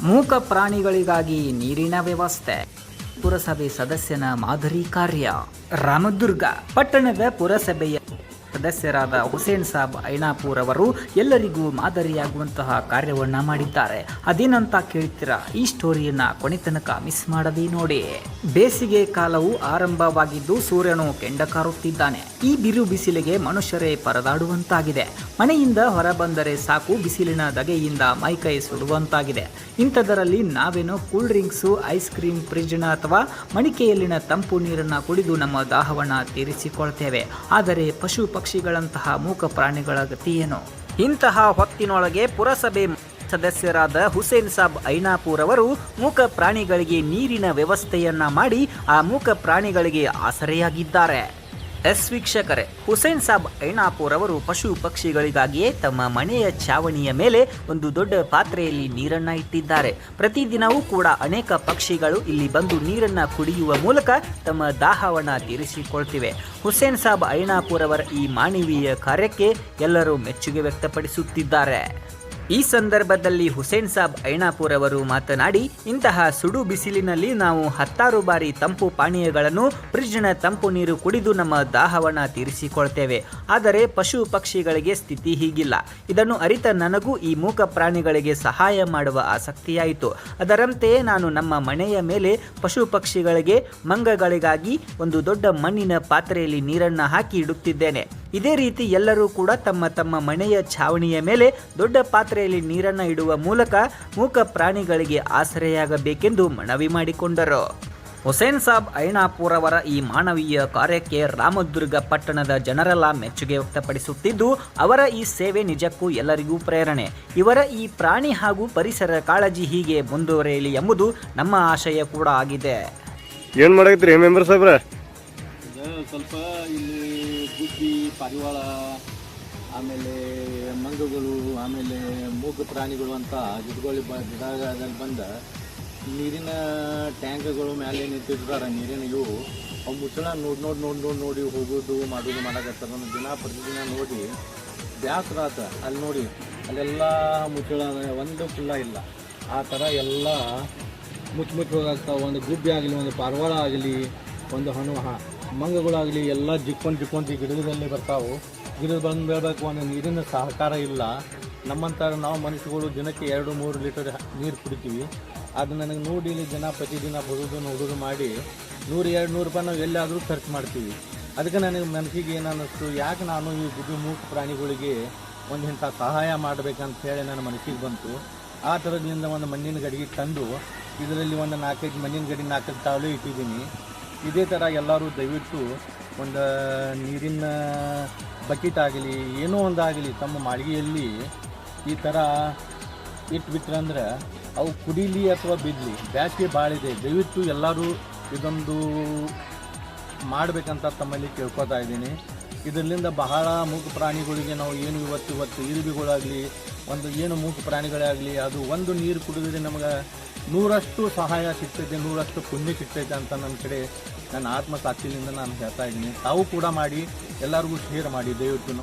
ಮೂಕ ಪ್ರಾಣಿಗಳಿಗಾಗಿ ನೀರಿನ ವ್ಯವಸ್ಥೆ. ಪುರಸಭೆ ಸದಸ್ಯನ ಮಾದರಿ ಕಾರ್ಯ. ರಾಮದುರ್ಗ ಪಟ್ಟಣದ ಪುರಸಭೆಯ ಸದಸ್ಯರಾದ ಹುಸೇನ್ ಸಾಬ್ ಐನಾಪುರ್ ಅವರು ಎಲ್ಲರಿಗೂ ಮಾದರಿಯಾಗುವಂತಹ ಕಾರ್ಯವನ್ನ ಮಾಡಿದ್ದಾರೆ. ಅದೇನಂತ ಕೇಳ್ತೀರಾ? ಈ ಸ್ಟೋರಿಯನ್ನ ಕೊನೆ ತನಕ ಮಿಸ್ ಮಾಡದೆ ನೋಡಿ. ಬೇಸಿಗೆ ಕಾಲವು ಆರಂಭವಾಗಿದ್ದು ಸೂರ್ಯನು ಕೆಂಡ ಕಾರುತ್ತಿದ್ದಾನೆ. ಈ ಬಿರು ಬಿಸಿಲಿಗೆ ಮನುಷ್ಯರೇ ಪರದಾಡುವಂತಾಗಿದೆ. ಮನೆಯಿಂದ ಹೊರಬಂದರೆ ಸಾಕು ಬಿಸಿಲಿನ ಧಗೆಯಿಂದ ಮೈಕೈ ಸುಡುವಂತಾಗಿದೆ. ಇಂಥದರಲ್ಲಿ ನಾವೇನೋ ಕೂಲ್ ಡ್ರಿಂಕ್ಸು, ಐಸ್ ಕ್ರೀಮ್, ಫ್ರಿಜ್ನ ಅಥವಾ ಮಡಿಕೆಯಲ್ಲಿನ ತಂಪು ನೀರನ್ನು ಕುಡಿದು ನಮ್ಮ ದಾಹವನ್ನು ತೀರಿಸಿಕೊಳ್ತೇವೆ. ಆದರೆ ಪಶು ಪಕ್ಷಿಗಳಂತಹ ಮೂಕ ಪ್ರಾಣಿಗಳ ಗತಿ ಏನು? ಇಂತಹ ಹೊತ್ತಿನೊಳಗೆ ಪುರಸಭೆ ಸದಸ್ಯರಾದ ಹುಸೇನ್ ಸಾಬ್ ಐನಾಪುರ್ ಅವರು ಮೂಕ ಪ್ರಾಣಿಗಳಿಗೆ ನೀರಿನ ವ್ಯವಸ್ಥೆಯನ್ನ ಮಾಡಿ ಆ ಮೂಕ ಪ್ರಾಣಿಗಳಿಗೆ ಆಸರೆಯಾಗಿದ್ದಾರೆ. ವೀಕ್ಷಕರೇ, ಹುಸೇನ್ ಸಾಬ್ ಐನಾಪುರ್ ಅವರು ಪಶು ಪಕ್ಷಿಗಳಿಗಾಗಿಯೇ ತಮ್ಮ ಮನೆಯ ಚಾವಣಿಯ ಮೇಲೆ ಒಂದು ದೊಡ್ಡ ಪಾತ್ರೆಯಲ್ಲಿ ನೀರನ್ನ ಇಟ್ಟಿದ್ದಾರೆ. ಪ್ರತಿದಿನವೂ ಕೂಡ ಅನೇಕ ಪಕ್ಷಿಗಳು ಇಲ್ಲಿ ಬಂದು ನೀರನ್ನ ಕುಡಿಯುವ ಮೂಲಕ ತಮ್ಮ ದಾಹವನ್ನ ತೀರಿಸಿಕೊಳ್ತಿವೆ. ಹುಸೇನ್ ಸಾಬ್ ಐನಾಪುರ್ ಅವರ ಈ ಮಾನವೀಯ ಕಾರ್ಯಕ್ಕೆ ಎಲ್ಲರೂ ಮೆಚ್ಚುಗೆ ವ್ಯಕ್ತಪಡಿಸುತ್ತಿದ್ದಾರೆ. ಈ ಸಂದರ್ಭದಲ್ಲಿ ಹುಸೇನ್ ಸಾಬ್ ಐನಾಪುರ್ ಅವರು ಮಾತನಾಡಿ, ಇಂತಹ ಸುಡು ಬಿಸಿಲಿನಲ್ಲಿ ನಾವು 10 ಬಾರಿ ತಂಪು ಪಾನೀಯಗಳನ್ನು, ಫ್ರಿಜ್ನ ತಂಪು ನೀರು ಕುಡಿದು ನಮ್ಮ ದಾಹವನ್ನು ತೀರಿಸಿಕೊಳ್ತೇವೆ. ಆದರೆ ಪಶು ಪಕ್ಷಿಗಳಿಗೆ ಸ್ಥಿತಿ ಹೀಗಿಲ್ಲ. ಇದನ್ನು ಅರಿತ ನನಗೂ ಈ ಮೂಕ ಪ್ರಾಣಿಗಳಿಗೆ ಸಹಾಯ ಮಾಡುವ ಆಸಕ್ತಿಯಾಯಿತು. ಅದರಂತೆಯೇ ನಾನು ನಮ್ಮ ಮನೆಯ ಮೇಲೆ ಪಶು ಪಕ್ಷಿಗಳಿಗೆ, ಮಂಗಗಳಿಗಾಗಿ ಒಂದು ದೊಡ್ಡ ಮಣ್ಣಿನ ಪಾತ್ರೆಯಲ್ಲಿ ನೀರನ್ನು ಹಾಕಿ ಇಡುತ್ತಿದ್ದೇನೆ. ಇದೇ ರೀತಿ ಎಲ್ಲರೂ ಕೂಡ ತಮ್ಮ ತಮ್ಮ ಮನೆಯ ಛಾವಣಿಯ ಮೇಲೆ ದೊಡ್ಡ ಪಾತ್ರೆಯಲ್ಲಿ ನೀರನ್ನು ಇಡುವ ಮೂಲಕ ಮೂಕ ಪ್ರಾಣಿಗಳಿಗೆ ಆಸರೆಯಾಗಬೇಕೆಂದು ಮನವಿ ಮಾಡಿಕೊಂಡರು. ಹುಸೇನ್ ಸಾಬ್ ಐನಾಪುರ್ ಅವರ ಈ ಮಾನವೀಯ ಕಾರ್ಯಕ್ಕೆ ರಾಮದುರ್ಗ ಪಟ್ಟಣದ ಜನರೆಲ್ಲ ಮೆಚ್ಚುಗೆ ವ್ಯಕ್ತಪಡಿಸುತ್ತಿದ್ದು, ಅವರ ಈ ಸೇವೆ ನಿಜಕ್ಕೂ ಎಲ್ಲರಿಗೂ ಪ್ರೇರಣೆ. ಇವರ ಈ ಪ್ರಾಣಿ ಹಾಗೂ ಪರಿಸರ ಕಾಳಜಿ ಹೀಗೆ ಮುಂದುವರಿಯಲಿ ಎಂಬುದು ನಮ್ಮ ಆಶಯ ಕೂಡ ಆಗಿದೆ. ಏನು ಮಾಡಾಕತ್ತೀರಿ ಮೆಂಬರ್ ಸಾಬ್ರ? ಸ್ವಲ್ಪ ಇಲ್ಲಿ ಗುಬ್ಬಿ, ಪಾರಿವಾಳ, ಆಮೇಲೆ ಮಂಗಗಳು, ಆಮೇಲೆ ಮೂಕ ಪ್ರಾಣಿಗಳು ಅಂತ ಗಿಡದಲ್ಲಿ ಬಂದ ನೀರಿನ ಟ್ಯಾಂಕ್ಗಳು ಮೇಲೆ ನಿಂತಿರ್ತಾರೆ. ನೀರಿನ ಇವು ಅವು ಮುಚ್ಚಳ ನೋಡಿ ಹೋಗೋದು ಮಾಡೋದು ಮಾಡಕತ್ತಾರ. ದಿನ ಪ್ರತಿದಿನ ನೋಡಿ ಬ್ಯಾಸರ ಆತ. ಅಲ್ಲಿ ನೋಡಿ ಅಲ್ಲೆಲ್ಲ ಮುಚ್ಚಳ ಒಂದು ಫುಲ್ಲ ಇಲ್ಲ. ಆ ಥರ ಎಲ್ಲ ಮುಚ್ಚಿ ಹೋಗಾಗ್ತಾವೆ. ಒಂದು ಗುಬ್ಬಿ ಆಗಲಿ, ಒಂದು ಪಾರಿವಾಳ ಆಗಲಿ, ಒಂದು ಮಂಗಗಳಾಗಲಿ ಎಲ್ಲ ಜಿಕ್ಕೊಂತ ಗಿಡದಲ್ಲಿ ಬರ್ತಾವೆ. ಗಿಡದ ಬಂದು ಬೀಳ್ಬೇಕು, ಒಂದು ನೀರಿನ ಸಹಕಾರ ಇಲ್ಲ. ನಮ್ಮಂಥ ನಾವು ಮನುಷ್ಯಗಳು ದಿನಕ್ಕೆ 2-3 ಲೀಟರ್ ನೀರು ಕುಡಿತೀವಿ. ಅದು ನನಗೆ ನೋಡಿ ಇಲ್ಲಿ ಜನ ಪ್ರತಿದಿನ ಬರೋದು ನೋಡೋದು ಮಾಡಿ 100-200 ರೂಪಾಯಿ ನಾವು ಎಲ್ಲಾದರೂ ಖರ್ಚು ಮಾಡ್ತೀವಿ. ಅದಕ್ಕೆ ನನಗೆ ಮನಸ್ಸಿಗೆ ಏನು ಅನ್ನಿಸ್ತು, ಯಾಕೆ ನಾನು ಈ ಗುಬ್ಬಿ ಮೂಕ ಪ್ರಾಣಿಗಳಿಗೆ ಒಂದು ಇಂಥ ಸಹಾಯ ಮಾಡಬೇಕಂತ ಹೇಳಿ ನನ್ನ ಮನಸ್ಸಿಗೆ ಬಂತು. ಆ ಥರದಿಂದ ಒಂದು ಮಣ್ಣಿನ ಗಡಿಗೆ ತಂದು ಇದರಲ್ಲಿ ಒಂದು 4-5 ಮಣ್ಣಿನ ಗಡಿ 4 ತಾವಲೆ ಇಟ್ಟಿದ್ದೀನಿ. ಇದೇ ಥರ ಎಲ್ಲರೂ ದಯವಿಟ್ಟು ಒಂದು ನೀರಿನ ಬಕೆಟ್ ಆಗಲಿ ಏನೋ ಒಂದಾಗಲಿ ತಮ್ಮ ಮಾಳಿಗೆಯಲ್ಲಿ ಈ ಥರ ಇಟ್ಬಿಟ್ರಂದ್ರೆ ಅವು ಕುಡೀಲಿ ಅಥವಾ ಬಿಡಲಿ. ಬ್ಯಾಸಿಗೆ ಭಾಳ ಇದೆ. ದಯವಿಟ್ಟು ಎಲ್ಲರೂ ಇದೊಂದು ಮಾಡಬೇಕಂತ ತಮ್ಮಲ್ಲಿ ಕೇಳ್ಕೊತಾ ಇದ್ದೀನಿ. ಇದರಿಂದ ಬಹಳ ಮೂಕ ಪ್ರಾಣಿಗಳಿಗೆ ನಾವು ಏನು ಇವತ್ತು ಇರುಬಿಗಳಾಗಲಿ, ಒಂದು ಏನು ಮೂಕ ಪ್ರಾಣಿಗಳಾಗಲಿ, ಅದು ಒಂದು ನೀರು ಕುಡಿದ್ರೆ ನಮಗೆ 100ರಷ್ಟು ಸಹಾಯ ಸಿಗ್ತೈತೆ, 100ರಷ್ಟು ಪುಣ್ಯ ಸಿಗ್ತೈತೆ ಅಂತ ನನ್ನ ಆತ್ಮಸಾಕ್ಷಿಯಿಂದ ನಾನು ಹೇಳ್ತಾ ಇದ್ದೀನಿ. ತಾವು ಕೂಡ ಮಾಡಿ, ಎಲ್ಲರಿಗೂ ಶೇರ್ ಮಾಡಿ ದಯವಿಟ್ಟು.